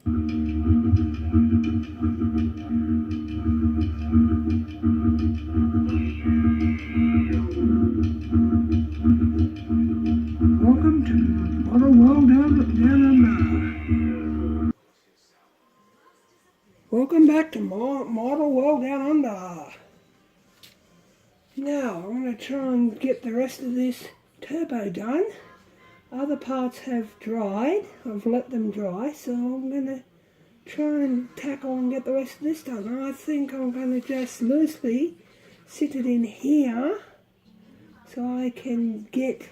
Welcome to Model World Down Under. Welcome back to Model World Down Under. Now, I'm going to try and get the rest of this turbo done. Other parts have dried. I've let them dry, so I'm going to try and tackle and get the rest of this done. And I think I'm going to just loosely sit it in here so I can get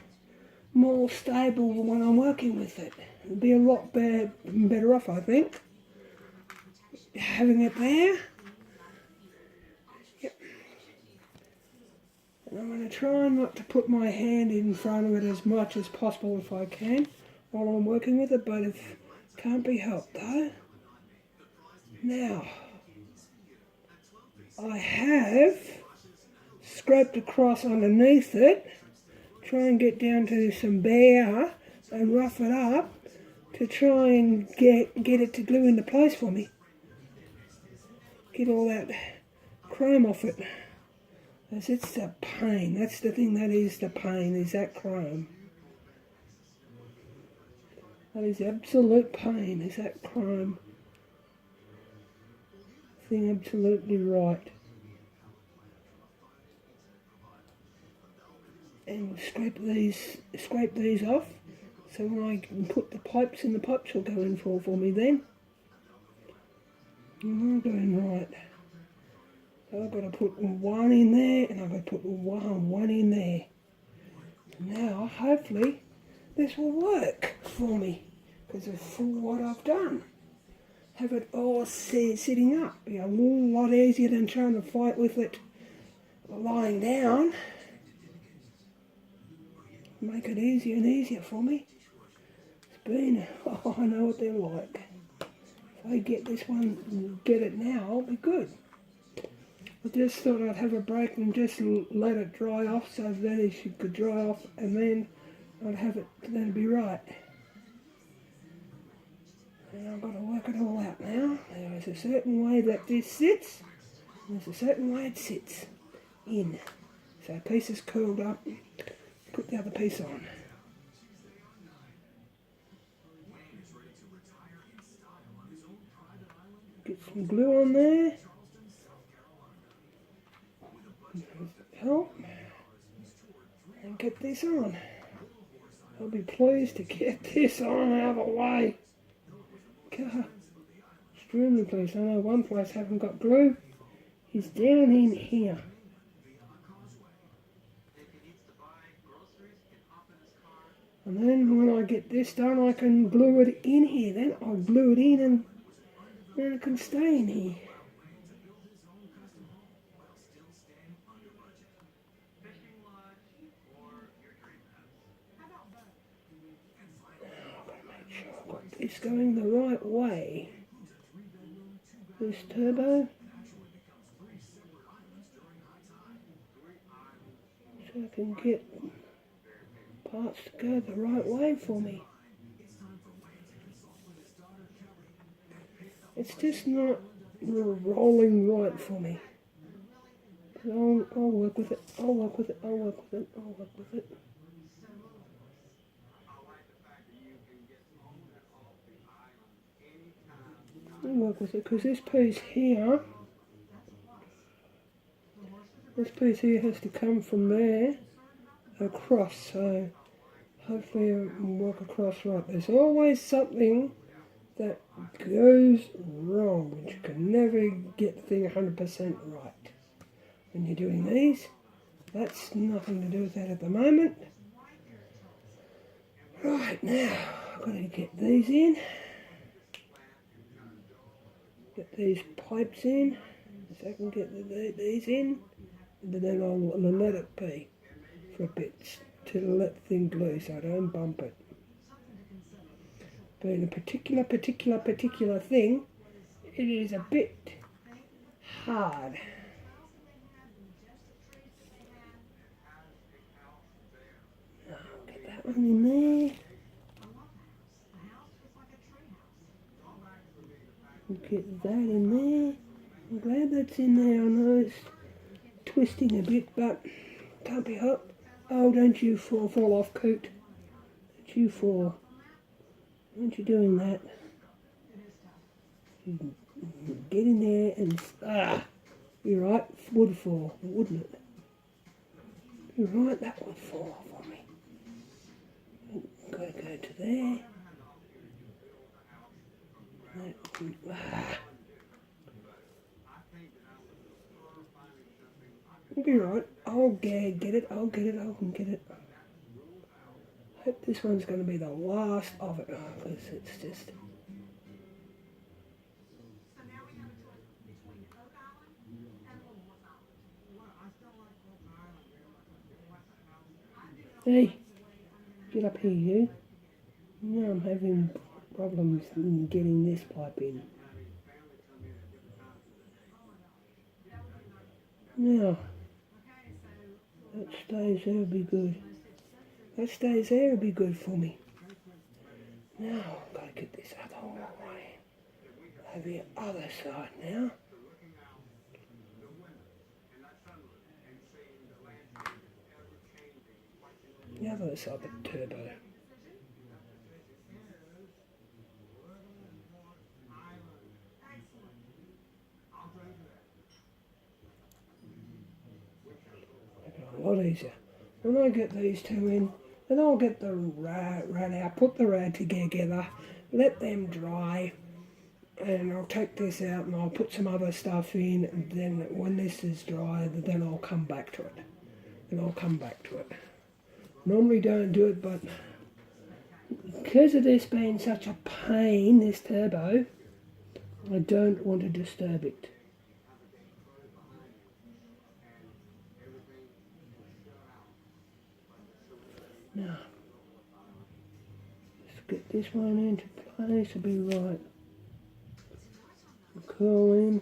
more stable when I'm working with it. It'll be a lot better off, I think, having it there. Yep. And I'm going to try not to put my hand in front of it as much as possible if I can while I'm working with it, but if can't be helped though. Now, I have scraped across underneath it, try and get down to some bare and rough it up to try and get it to glue into place for me. Get all that chrome off it. As it's the pain, that's the thing that is the pain, is that chrome. That is absolute pain, is that chrome. Thing absolutely right. And scrape these off, so when I can put the pipes in, the pipes will go in for me then. And I'm going right. So I've got to put one in there, and I've got to put one in there. Now, hopefully, this will work for me, because of what I've done. Have it all sitting up. Be a lot easier than trying to fight with it lying down. Make it easier and easier for me. It's been, I know what they're like. If I get this one, get it now, I'll be good. I just thought I'd have a break and just let it dry off so that it could dry off, and then I'd have it, then it'd be right. And I've got to work it all out now. There is a certain way that this sits, and there's a certain way it sits in. So a piece is curled up, put the other piece on. Get some glue on there. Help. And get this on. I'll be pleased to get this on out of the way. God, extremely pleased. I know one place I haven't got glue. Is down in here. And then when I get this done, I can glue it in here. Then I'll glue it in and then it can stay in here. I've got to make sure I've got this going the right way. This turbo. So I can get parts to go the right way for me. It's just not rolling right for me. I'll work with it, I'll work with it, I'll work with it, I'll work with it. I'll work with it, because this piece here has to come from there across, so hopefully it will work across right. There's always something that goes wrong, but you can never get the thing 100% right. When you're doing these, that's nothing to do with that at the moment. Right, now, I've got to get these in. Get these pipes in, so I can get these in, and then I'll let it be for a bit to let the thing glue so I don't bump it. Being a particular thing, it is a bit hard. I'll get that one in there. Get that in there. I'm glad that's in there. I know it's twisting a bit, but can't be helped. Oh, don't you fall off, Coot. Don't you fall. Aren't you doing that? You get in there and... You're right, would fall, wouldn't it? You're right, that would fall off on me. Gotta go to there. You'll be right. I'll get it. I can get it. Hope this one's going to be the last of it. Because it's just... Hey, get up here, you. Now I'm having problems in getting this pipe in. Now, that stays there, will be good. That stays there, will be good for me. Now, I've got to get this other way. Over the other side now. The other side of the turbo. A lot easier. When I get these two in, then I'll get the rad out, put the rad together, let them dry, and I'll take this out and I'll put some other stuff in, and then when this is dry, then I'll come back to it. Normally don't do it, but because of this being such a pain, this turbo, I don't want to disturb it. Now, let's get this one into place to be right. Curl in.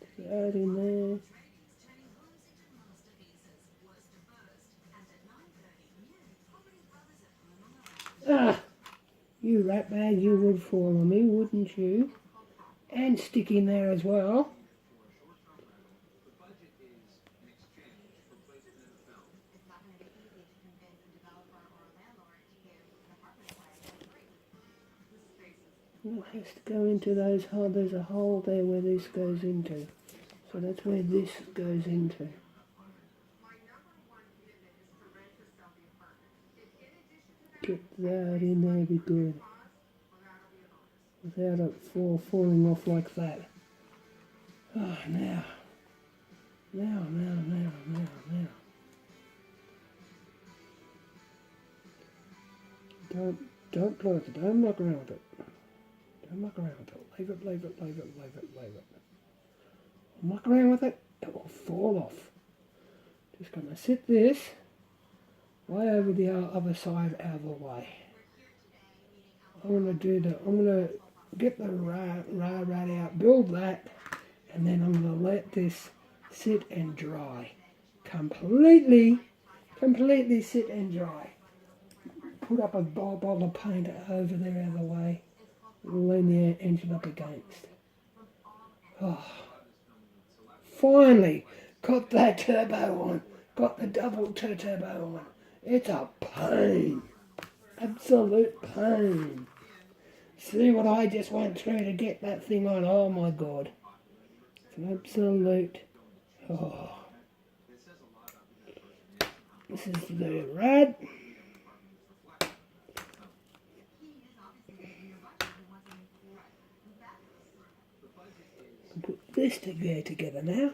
Get that in there. You ratbag, you would fall on me, wouldn't you? And stick in there as well. It has to go into those holes. There's a hole there where this goes into. So that's where this goes into. Get that in there, be good. Without it falling off like that. Oh, now. Don't close it. Don't muck around with it. Muck around with it. Leave it. Muck around with it. It will fall off. Just gonna sit this way over the other side out of the way. I'm gonna get the rad out, build that, and then I'm gonna let this sit and dry. Completely sit and dry. Put up a bottle of paint over there out of the way. Lean the engine up against. Oh, finally got that turbo on. Got the double turbo on. It's a pain. Absolute pain. See what I just went through to get that thing on. Oh my God. It's an absolute... Oh. This is the rad. Put this together now.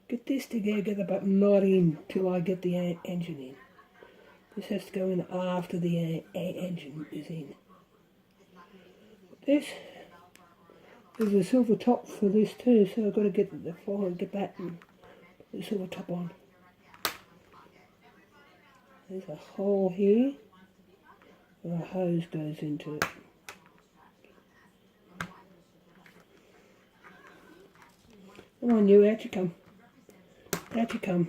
Get this together, but not in till I get the engine in. This has to go in after the engine is in. This is a silver top for this too, so I've got to get that and the silver top on. There's a hole here where a hose goes into it. Come on, you, out you come. Out you come.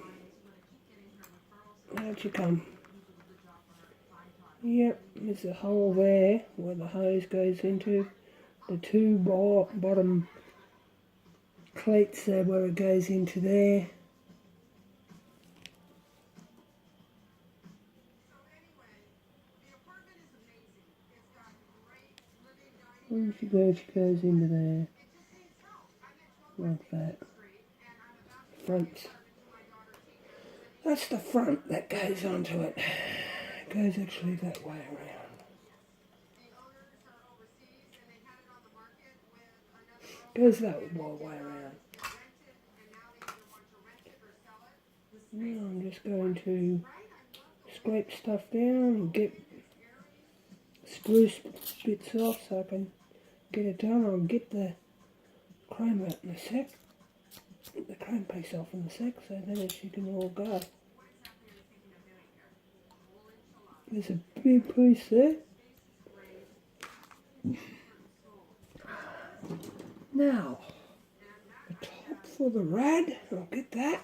Yep, there's a hole there where the hose goes into. The two bottom cleats there where it goes into there. And she goes into there, like that. Front. That's the front that goes onto it. It goes actually that way around. Goes that way around. Now I'm just going to scrape stuff down and get spruce bits off so I can get it done. I'll get the chrome out in a sec. Get the chrome piece off in a sec so then it can all go. There's a big piece there. Now, the top for the rad, I'll get that.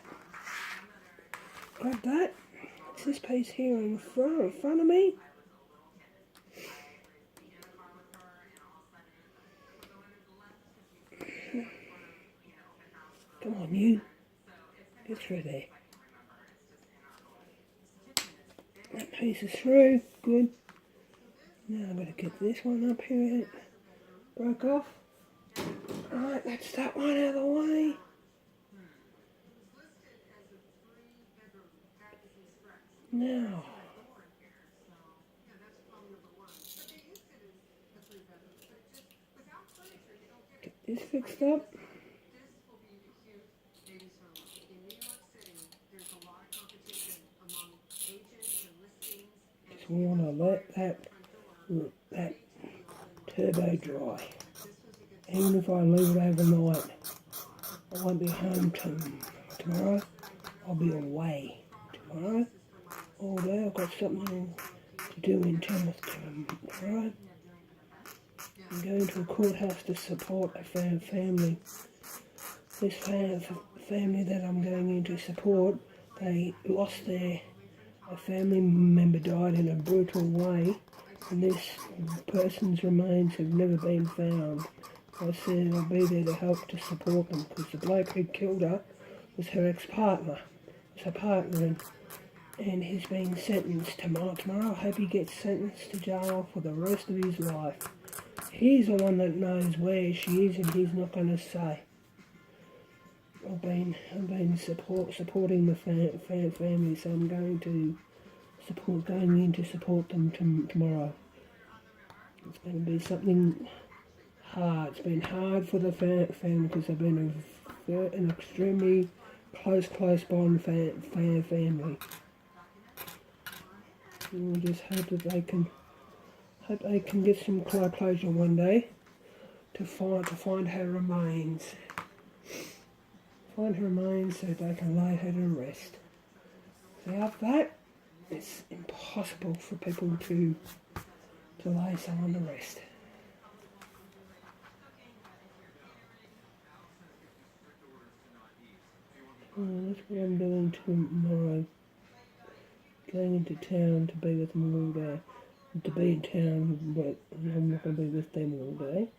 Grab that. It's this piece here in front of me. Come on, you. Get through there. That piece is through. Good. Now I'm going to get this one up here. Broke off. Alright, that's that one out of the way. Now, get this fixed up. Just want to let that turbo dry. Even if I leave it overnight, I won't be home tomorrow. I'll be away tomorrow. All day I've got something to do in Tamworth tomorrow. I'm going to a courthouse to support a family. This family that I'm going in to support, they lost a family member died in a brutal way, and this person's remains have never been found. I said I'll be there to help to support them because the bloke who killed her was her ex-partner. It's her partner, and he's being sentenced tomorrow. I hope he gets sentenced to jail for the rest of his life. He's the one that knows where she is, and he's not going to say. I've been supporting the family, so I'm going in to support them tomorrow. It's going to be something hard. It's been hard for the family because they've been an extremely close bond family. And we just hope that they can get some closure one day to find her remains. Find her remains so they can lay her to rest. Without that, it's impossible for people to lay someone to rest. That's what I'm doing tomorrow. Going into town to be with them all day. To be in town, but I'm not going to be with them all day.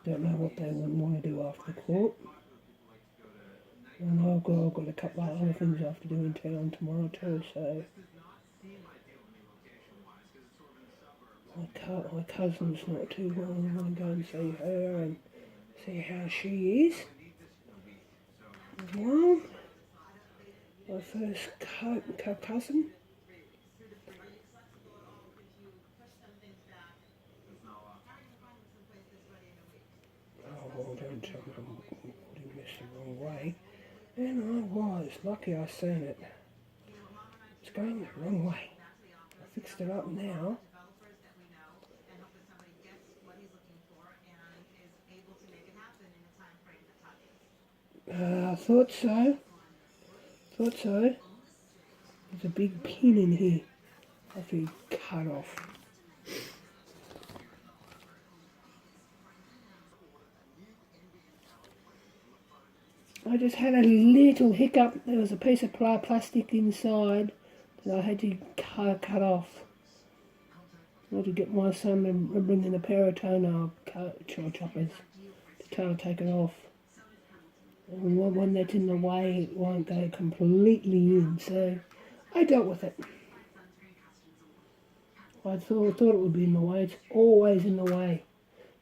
Don't know what they want to do after the court. And I've got a couple of other things I have to do in town tomorrow too, so my cousin's not too well. I'm going to go and see her and see how she is as well. My first cousin. Oh, don't tell me I'm putting this the wrong way. And I was lucky I seen it. It's going the wrong way. I fixed it up now. I thought so. There's a big pin in here. I have to cut off. I just had a little hiccup. There was a piece of plastic inside that I had to cut off. I had to get my son to bring in a pair of toenail choppers to try to take it off. And when that's in the way, it won't go completely in. So I dealt with it. I thought it would be in the way. It's always in the way.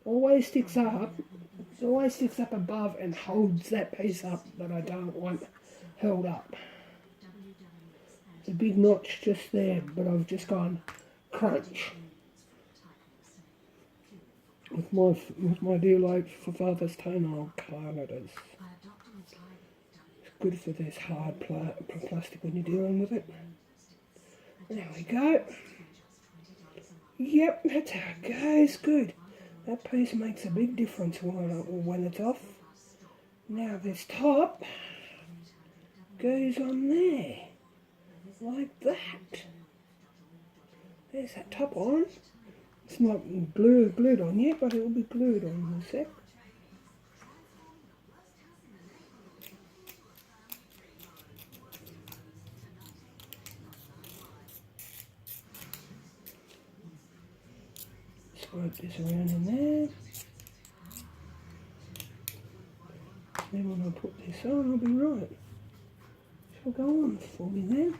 Always sticks up. It always sticks up above and holds that piece up that I don't want held up. It's a big notch just there, but I've just gone crunch with my dear like for father's toenail highlighters. It's good for this hard plastic when you're dealing with it. There we go. Yep, that's how it goes. Good. That piece makes a big difference when it's off. Now this top goes on there, like that. There's that top on. It's not glued on yet, but it will be glued on in a sec. Swipe this around in there. Then when I put this on, I'll be right. She'll go on for me then.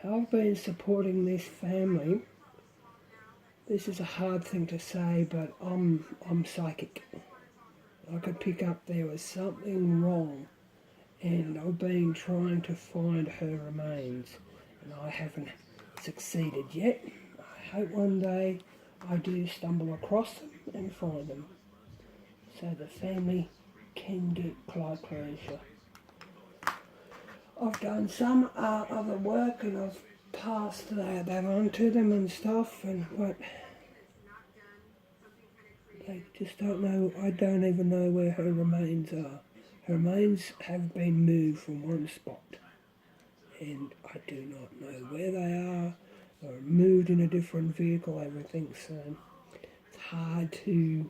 I've been supporting this family. This is a hard thing to say, but I'm psychic. I could pick up there was something wrong, and I've been trying to find her remains, and I haven't succeeded yet. I hope one day I do stumble across them and find them, so the family can get closure. I've done some other work and I've passed that on to them and stuff, but they just don't know. I don't even know where her remains are. Her remains have been moved from one spot, and I do not know where they are. They're moved in a different vehicle, everything. So it's hard to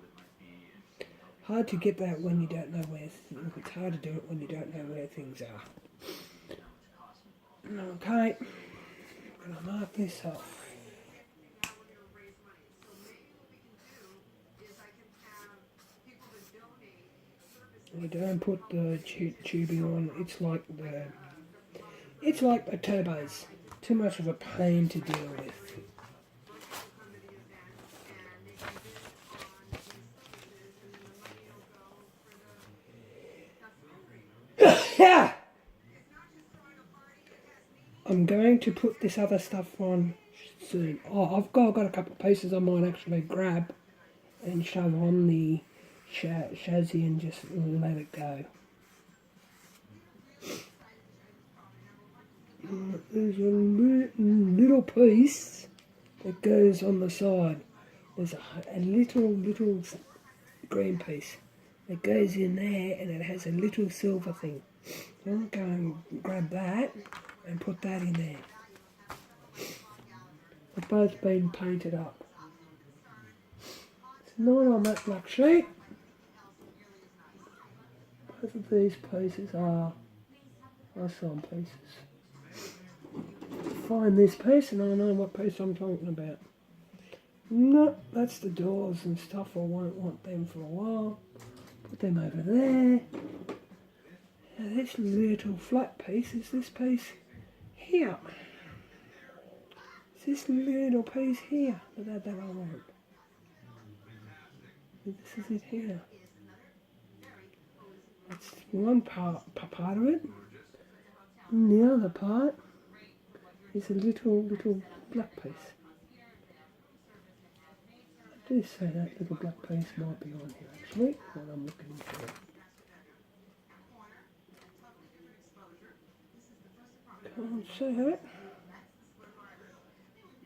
get that when you don't know where. It's hard to do it when you don't know where things are. Okay, I'm gonna mark this off. I don't put the tubing on. It's like the turbos. Too much of a pain to deal with. Yeah. I'm going to put this other stuff on soon. Oh, I've got a couple of pieces I might actually grab and shove on the chassis and just let it go. There's a little piece that goes on the side. There's a little green piece that goes in there, and it has a little silver thing. So I'm going to grab that and put that in there. They've both been painted up. It's not on that black sheet. Both of these pieces are some pieces. Find this piece and I know what piece I'm talking about. No, that's the doors and stuff. I won't want them for a while. Put them over there. Now this little flat piece is this piece here. It's this little piece here that I want. This is it here. That's one part of it. And the other part is a little black piece. I do say that little black piece might be on here actually, when I'm looking for it. Can't see it.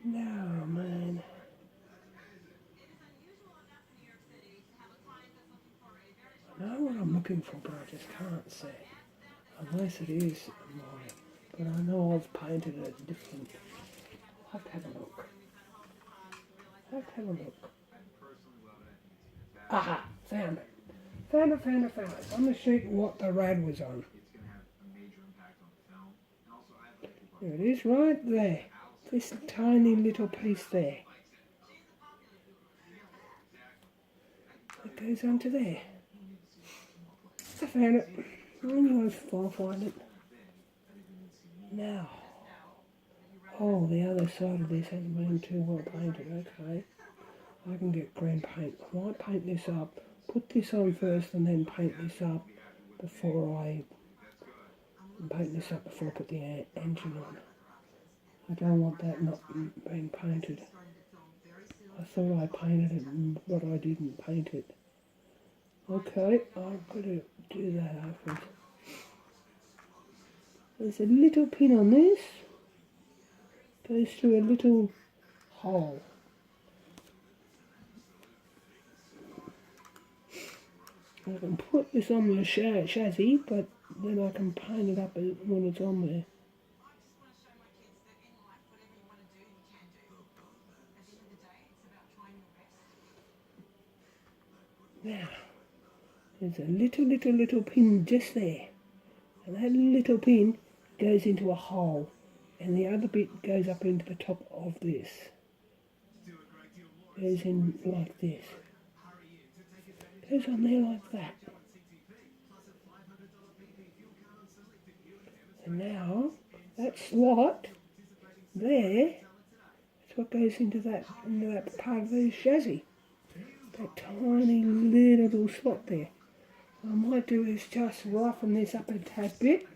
No, man. I know what I'm looking for, but I just can't see it. Unless it is my But I know I've painted it different. I'll have to have a look. I'll have to have a look. Aha! Found it. Found it. On the sheet what the rad was on. There it is, right there. This tiny little piece there. It goes onto there. I found it. I knew I was find it. Now. Oh, the other side of this hasn't been too well painted. Okay. I can get green paint. I might paint this up. Put this on first and then paint this up before I put the engine on. I don't want that not being painted. I thought I painted it, but I didn't paint it. Okay, I've got to do that afterwards. There's a little pin on this. Goes through a little hole. I can put this on the chassis, but then I can paint it up when it's on there. Now, there's a little pin just there. And that little pin goes into a hole. And the other bit goes up into the top of this. Goes in like this. Goes on there like that. And now, that slot there, that's what goes into that part of the chassis. That tiny little slot there. What I might do is just roughen this up a tad bit.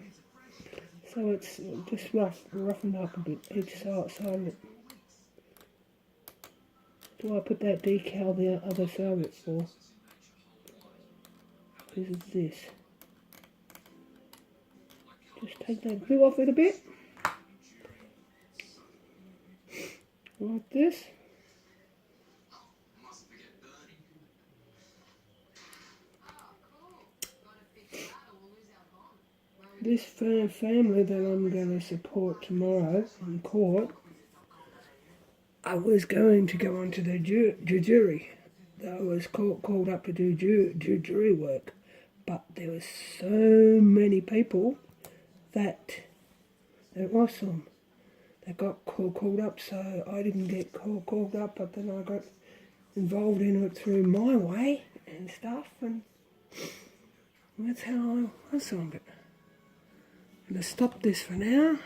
So it's just roughened up a bit, each side of it. Do I put that decal the other side of it for? This is this. Just take that glue off it a bit. Like this. This family that I'm going to support tomorrow in court, I was going to go on to the jury. I was called up to do jury work, but there were so many people that it was them that got called up, so I didn't get called up, but then I got involved in it through my way and stuff, and that's how I was on it. I'm going to stop this for now.